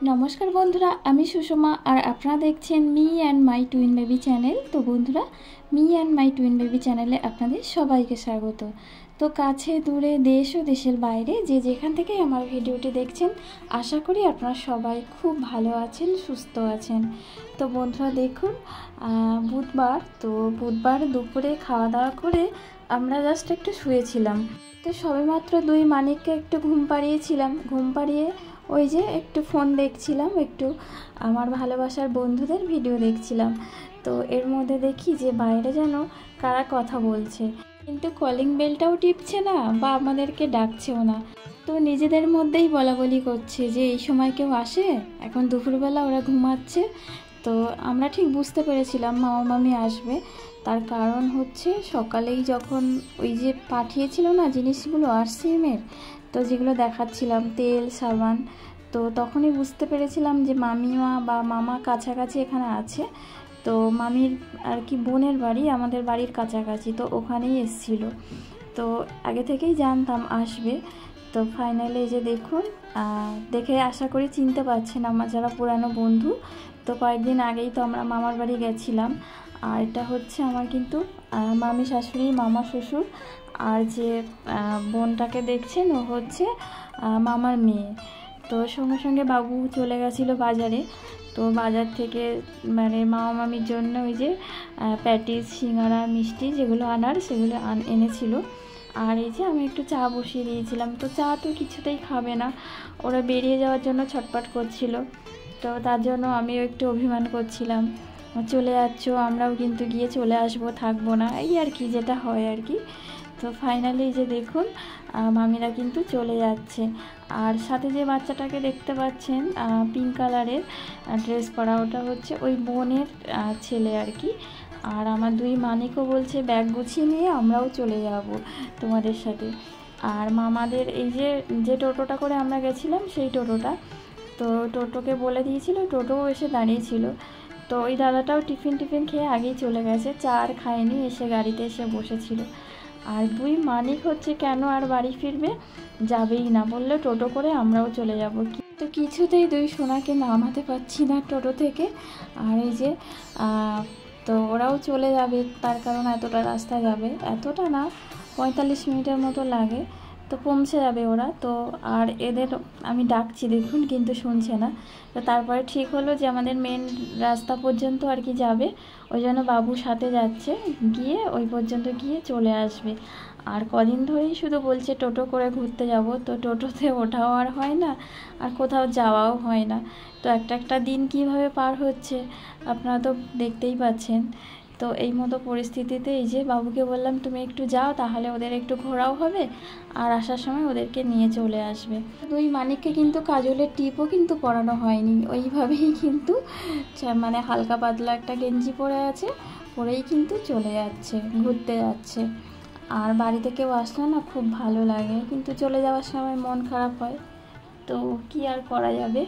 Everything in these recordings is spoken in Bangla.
নমস্কার বন্ধুরা, আমি সুষমা আর আপনারা দেখছেন me and my twin baby channel. তো বন্ধুরা, me and my twin baby চ্যানেলে আপনাদের সবাইকে স্বাগত। তো কাছে দূরে দেশ ও দেশের বাইরে যে যেখান থেকে আমার ভিডিওটি দেখছেন, আশা করি আপনারা সবাই খুব ভালো আছেন, সুস্থ আছেন। তো বন্ধুরা দেখুন, বুধবার দুপুরে খাওয়া দাওয়া করে আমরা জাস্ট একটু শুয়েছিলাম। তো সবেমাত্র দুই মানিককে একটু ঘুম পাড়িয়েছিলাম। ঘুম পাড়িয়ে ওই যে একটু ফোন দেখছিলাম, একটু আমার ভালোবাসার বন্ধুদের ভিডিও দেখছিলাম। তো এর মধ্যে দেখি যে বাইরে যেন কারা কথা বলছে, কিন্তু কলিং বেলটাও টিপছে না বা আমাদেরকে ডাকছেও না। তো নিজেদের মধ্যেই বলাবলি করছে যে এই সময় কেউ আসে, এখন দুপুরবেলা ওরা ঘুমাচ্ছে। তো আমরা ঠিক বুঝতে পেরেছিলাম মামা মামি আসবে। তার কারণ হচ্ছে সকালেই যখন ওই যে পাঠিয়েছিল না জিনিসগুলো আরসিএমের, তো যেগুলো দেখাচ্ছিলাম তেল সাবান, তো তখনই বুঝতে পেরেছিলাম যে মামিমা বা মামা কাছাকাছি এখানে আছে। তো মামির আর কি বোনের বাড়ি আমাদের বাড়ির কাছাকাছি, তো ওখানেই এসছিল। তো আগে থেকেই জানতাম আসবে। তো ফাইনালি যে দেখুন, দেখে আশা করি চিনতে পারছেন আমার যারা পুরানো বন্ধু। তো কয়েকদিন আগেই তো আমরা মামার বাড়ি গেছিলাম। আর এটা হচ্ছে আমার কিন্তু মামি শাশুড়ি, মামা শ্বশুর, আর যে বোনটাকে দেখছেন ও হচ্ছে মামার মেয়ে। তো সঙ্গে সঙ্গে বাবু চলে গেছিলো বাজারে। তো বাজার থেকে মানে মামা মামির জন্য ওই যে প্যাটিস, সিঙ্গারা, মিষ্টি যেগুলো আনার সেগুলো এনেছিল। আর এই যে আমি একটু চা বসিয়ে দিয়েছিলাম। তো চা তো কিছুতেই খাবে না, ওরা বেরিয়ে যাওয়ার জন্য ছটপট করছিল। তো তার জন্য আমিও একটু অভিমান করছিলাম, চলে যাচ্ছ, আমরাও কিন্তু গিয়ে চলে আসবো, থাকবো না, এই আর কি, যেটা হয় আর কি। তো ফাইনালি যে দেখুন মামিরা কিন্তু চলে যাচ্ছে। আর সাথে যে বাচ্চাটাকে দেখতে পাচ্ছেন পিঙ্ক কালারের ড্রেস পরা, ওটা হচ্ছে ওই বোনের ছেলে আর কি। আর আমার দুই মানিকও বলছে ব্যাগ গুছিয়ে নিয়ে আমরাও চলে যাব তোমাদের সাথে। আর মামাদের এই যে টোটোটা করে আমরা গেছিলাম সেই টোটোটা, তো টোটোকে বলে দিয়েছিল, টোটোও এসে দাঁড়িয়েছিল। তো ওই দাদাটাও টিফিন খেয়ে আগেই চলে গেছে, চা আর খায়নি, এসে গাড়িতে এসে বসেছিল। আর দুই মানিক হচ্ছে কেন আর বাড়ি ফিরবে, যাবেই না, বললে টোটো করে আমরাও চলে যাব। তো কিছুতেই দুই সোনাকে নামাতে পারছি না টোটো থেকে। আর এই যে তো ওরাও চলে যাবে, তার কারণ এতটা রাস্তা যাবে, এতটা না 45 মিনিটের মতো লাগে, তো পৌঁছে যাবে ওরা। তো আর এদের আমি ডাকছি দেখুন, কিন্তু শুনছে না। তো তারপরে ঠিক হলো যে আমাদের মেন রাস্তা পর্যন্ত আর কি যাবে, ওই জন্য বাবু সাথে যাচ্ছে, গিয়ে ওই পর্যন্ত গিয়ে চলে আসবে। আর কদিন ধরেই শুধু বলছে টোটো করে ঘুরতে যাব, তো টোটোতে ওঠাও আর হয় না, আর কোথাও যাওয়াও হয় না। তো একটা দিন কিভাবে পার হচ্ছে আপনারা তো দেখতেই পাচ্ছেন। তো এই মতো পরিস্থিতিতে এই যে বাবুকে বললাম তুমি একটু যাও, তাহলে ওদের একটু ঘোরাও হবে, আর আসার সময় ওদেরকে নিয়ে চলে আসবে। দুই মানিককে কিন্তু কাজলের টিপও কিন্তু পরানো হয়নি, ওইভাবেই কিন্তু মানে হালকা পাতলা একটা গেঞ্জি পরে আছে, পরেই কিন্তু চলে যাচ্ছে, ঘুরতে যাচ্ছে। আর বাড়িতে কেউ আসলে না খুব ভালো লাগে, কিন্তু চলে যাওয়ার সময় মন খারাপ হয়, তো কি আর করা যাবে।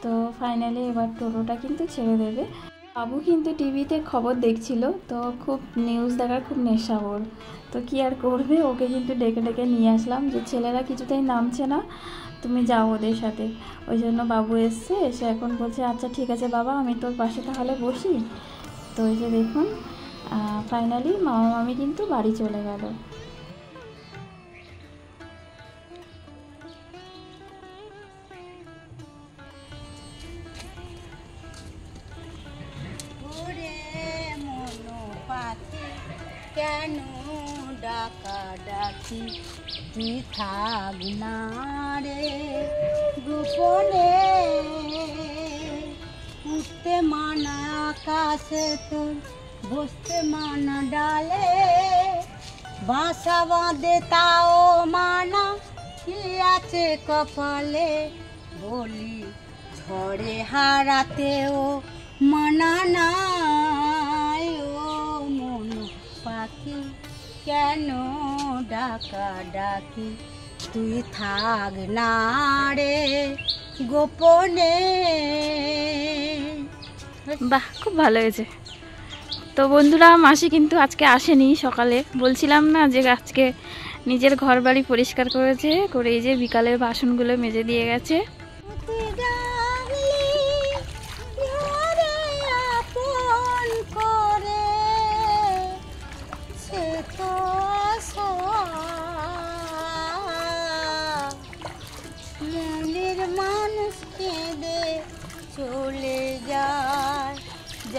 তো ফাইনালি এবার টোটোটা কিন্তু ছেড়ে দেবে। বাবু কিন্তু টিভিতে খবর দেখছিল, তো খুব নিউজ দেখার খুব নেশা ওর। তো কি আর করবে, ওকে কিন্তু ডেকে ডেকে নিয়ে আসলাম যে ছেলেরা কিছুতেই নামছে না, তুমি যাও ওদের সাথে। ওই জন্য বাবু এসছে, এসে এখন বলছে আচ্ছা ঠিক আছে বাবা, আমি তোর পাশে তাহলে বসি। তো এই যে দেখুন ফাইনালি মামা মামি কিন্তু বাড়ি চলে গেল। কেন ডাকা ডাকি তুই থাক না রে গোপনে, উঠতে মানা আকাশে তোর, বসতে মানা ডালে, বাসা বাঁধে তাও মানা, কি আছে কপালে, বলি ঝড়ে হারাতেও মানা নাই। ও মন পাখি কেন ডাকা ডাকি তুই থাক না রে গোপনে। বাহ, খুব ভালো হয়েছে। তো বন্ধুরা, মাসি কিন্তু আজকে আসেনি, সকালে বলছিলাম না যে আজকে নিজের ঘর বাড়ি পরিষ্কার করেছে, করে এই যে বিকালের বাসনগুলো মেজে দিয়ে গেছে।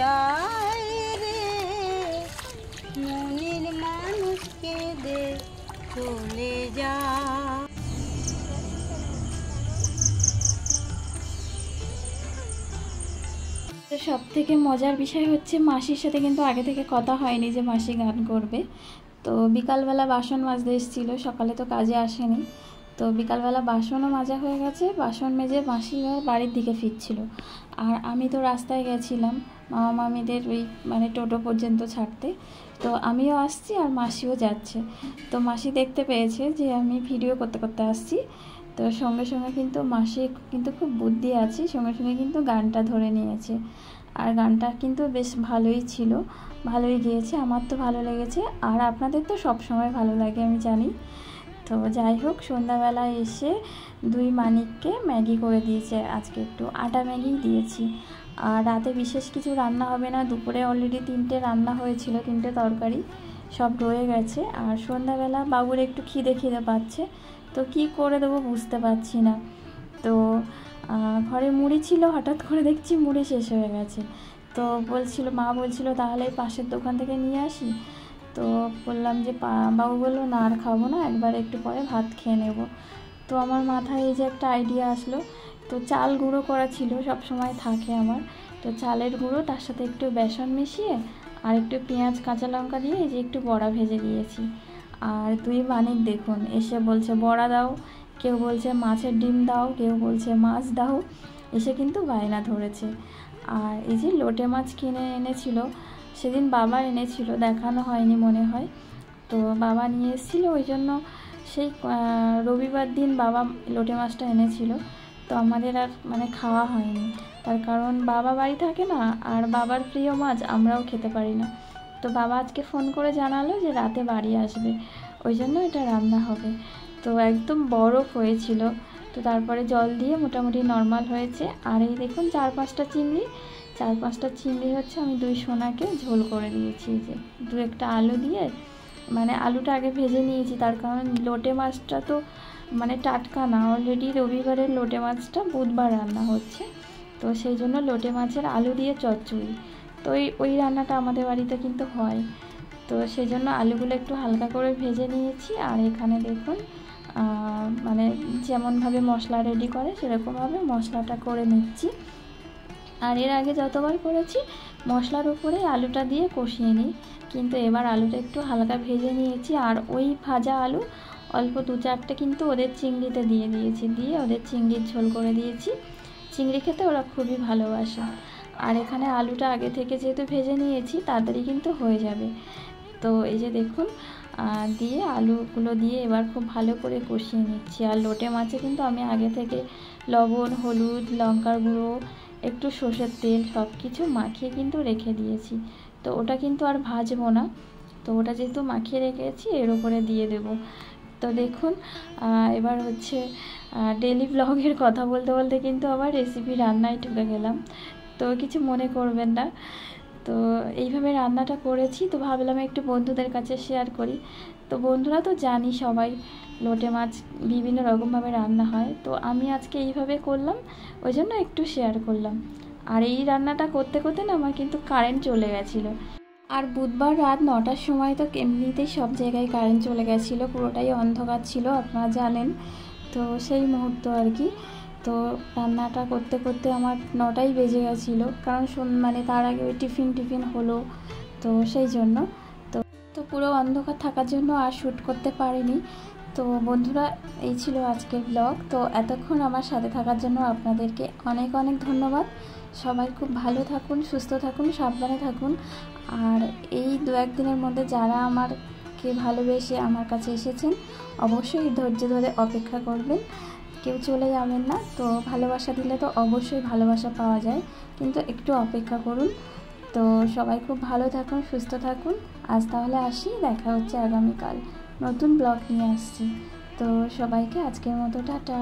যায় রে, মনের মানুষকে দে চলে যায়। সব থেকে মজার বিষয় হচ্ছে মাসির সাথে কিন্তু আগে থেকে কথা হয়নি যে মাসি গান করবে। তো বিকালবেলা বাসন মাজতে এসেছিলো, সকালে তো কাজে আসেনি। তো বিকালবেলা বাসনও মাজা হয়ে গেছে, বাসন মেজে মাসি বাড়ির দিকে ফিরছিল। আর আমি তো রাস্তায় গেছিলাম মামা মামিদের ওই মানে টোটো পর্যন্ত ছাড়তে। তো আমিও আসছি আর মাসিও যাচ্ছে। তো মাসি দেখতে পেয়েছে যে আমি ভিডিও করতে করতে আসছি। তো সঙ্গে সঙ্গে কিন্তু মাসি কিন্তু খুব বুদ্ধি আছে, সঙ্গে সঙ্গে কিন্তু গানটা ধরে নিয়েছে। আর গানটা কিন্তু বেশ ভালোই ছিল, ভালোই গেয়েছে, আমার তো ভালো লেগেছে। আর আপনাদের তো সব সময় ভালো লাগে আমি জানি। তো যাই হোক, সন্ধ্যাবেলায় এসে দুই মানিককে ম্যাগি করে দিয়েছে, আজকে একটু আটা ম্যাগি দিয়েছি। আর রাতে বিশেষ কিছু রান্না হবে না, দুপুরে অলরেডি 3টে রান্না হয়েছিল, 3টে তরকারি সব রয়ে গেছে। আর সন্ধ্যাবেলা বাবুর একটু খিদে পাচ্ছে, তো কি করে দেবো বুঝতে পারছি না। তো ঘরে মুড়ি ছিল, হঠাৎ করে দেখছি মুড়ি শেষ হয়ে গেছে। তো মা বলছিল তাহলে পাশের দোকান থেকে নিয়ে আসি। তো বললাম যে বাবু বললো না আর খাবো না, একবার একটু পরে ভাত খেয়ে নেব। তো আমার মাথায় এই যে একটা আইডিয়া আসলো, তো চাল গুঁড়ো করা ছিল, সব সময় থাকে আমার। তো চালের গুঁড়ো তার সাথে একটু বেসন মিশিয়ে আর একটু পেঁয়াজ কাঁচা লঙ্কা দিয়ে এই যে একটু বড়া ভেজে দিয়েছি। আর দুই মানিক দেখুন এসে বলছে বড়া দাও, কেউ বলছে মাছের ডিম দাও, কেউ বলছে মাছ দাও, এসে কিন্তু বায়না ধরেছে। আর এই যে লোটে মাছ কিনে এনেছিল, সেদিন বাবা এনেছিল, দেখানো হয়নি মনে হয়। তো বাবা নিয়ে এসেছিলো, ওই জন্য সেই রবিবার দিন বাবা লোটে মাছটা এনেছিল। তো আমাদের আর মানে খাওয়া হয়নি, তার কারণ বাবা বাড়ি থাকে না, আর বাবার প্রিয় মাছ আমরাও খেতে পারি না। তো বাবা আজকে ফোন করে জানালো যে রাতে বাড়ি আসবে, ওই জন্য এটা রান্না হবে। তো একদম বরফ হয়েছিল, তো তারপরে জল দিয়ে মোটামুটি নর্মাল হয়েছে। আর এই দেখুন 4-5টা চিংড়ি হচ্ছে আমি দুই সোনাকে ঝোল করে দিয়েছি। যে 2-1টা আলু দিয়ে, মানে আলুটা আগে ভেজে নিয়েছি, তার কারণ লোটে মাছটা তো মানে টাটকা না, অলরেডি রবিবারের লোটে মাছটা বুধবার রান্না হচ্ছে। তো সেই জন্য লোটে মাছের আলু দিয়ে চচ্চড়ি, তো ওই রান্নাটা আমাদের বাড়িতে কিন্তু হয়। তো সেই জন্য আলুগুলো একটু হালকা করে ভেজে নিয়েছি। আর এখানে দেখুন মানে যেমনভাবে মশলা রেডি করে সেরকমভাবে মশলাটা করে নিচ্ছি। আর এর আগে যতবার করেছি মশলার উপরে আলুটা দিয়ে কষিয়ে নিই, কিন্তু এবার আলুটা একটু হালকা ভেজে নিয়েছি। আর ওই ভাজা আলু অল্প 2-4টে কিন্তু ওদের চিংড়িতে দিয়ে দিয়েছি, দিয়ে ওদের চিংড়ির ঝোল করে দিয়েছি। চিংড়ি খেতে ওরা খুবই ভালোবাসে। আর এখানে আলুটা আগে থেকে যেহেতু ভেজে নিয়েছি তাড়াতাড়ি কিন্তু হয়ে যাবে। তো এই যে দেখুন দিয়ে আলুগুলো দিয়ে এবার খুব ভালো করে কষিয়ে নিচ্ছি। আর লোটে মাছে কিন্তু আমি আগে থেকে লবণ, হলুদ, লঙ্কার গুঁড়ো, একটু সর্ষের তেল সব কিছু মাখিয়ে কিন্তু রেখে দিয়েছি। তো ওটা কিন্তু আর ভাজবো না, তো ওটা যেহেতু মাখিয়ে রেখেছি এর উপরে দিয়ে দেব। তো দেখুন এবার হচ্ছে ডেলি ব্লগের কথা বলতে বলতে কিন্তু আবার রেসিপি রান্নায় ঢুকে গেলাম, তো কিছু মনে করবেন না। তো এইভাবে রান্নাটা করেছি, তো ভাবলাম একটু বন্ধুদের কাছে শেয়ার করি। তো বন্ধুরা তো জানি সবাই লোটে মাছ বিভিন্ন রকমভাবে রান্না হয়, তো আমি আজকে এইভাবে করলাম, ওই জন্য একটু শেয়ার করলাম। আর এই রান্নাটা করতে করতে না আমার কিন্তু কারেন্ট চলে গেছিলো। আর বুধবার রাত 9টার সময় তো এমনিতেই সব জায়গায় কারেন্ট চলে গেছিলো, পুরোটাই অন্ধকার ছিল আপনারা জানেন। তো সেই মুহূর্ত আর কি, তো রান্নাটা করতে করতে আমার 9টাই বেজে গেছিলো, কারণ মানে তার আগে ওই টিফিন হলো, তো সেই জন্য তো পুরো অন্ধকার থাকার জন্য আর শ্যুট করতে পারিনি। তো বন্ধুরা এই ছিল আজকের ব্লগ। তো এতক্ষণ আমার সাথে থাকার জন্য আপনাদেরকে অনেক অনেক ধন্যবাদ। সবাই খুব ভালো থাকুন, সুস্থ থাকুন, সাবধানে থাকুন। আর এই 2-1 দিনের মধ্যে যারা আমাকে ভালোবেসে আমার কাছে এসেছেন অবশ্যই ধৈর্য ধরে অপেক্ষা করবেন, কেউ চলে যাবেন না। তো ভালোবাসা দিলে তো অবশ্যই ভালোবাসা পাওয়া যায়, কিন্তু একটু অপেক্ষা করুন। তো সবাই খুব ভালো থাকুন, সুস্থ থাকুন। আজ তাহলে আসি, দেখা হচ্ছে আগামীকাল, নতুন ব্লগ নিয়ে আসছি। তো সবাইকে আজকের মতো টাটা।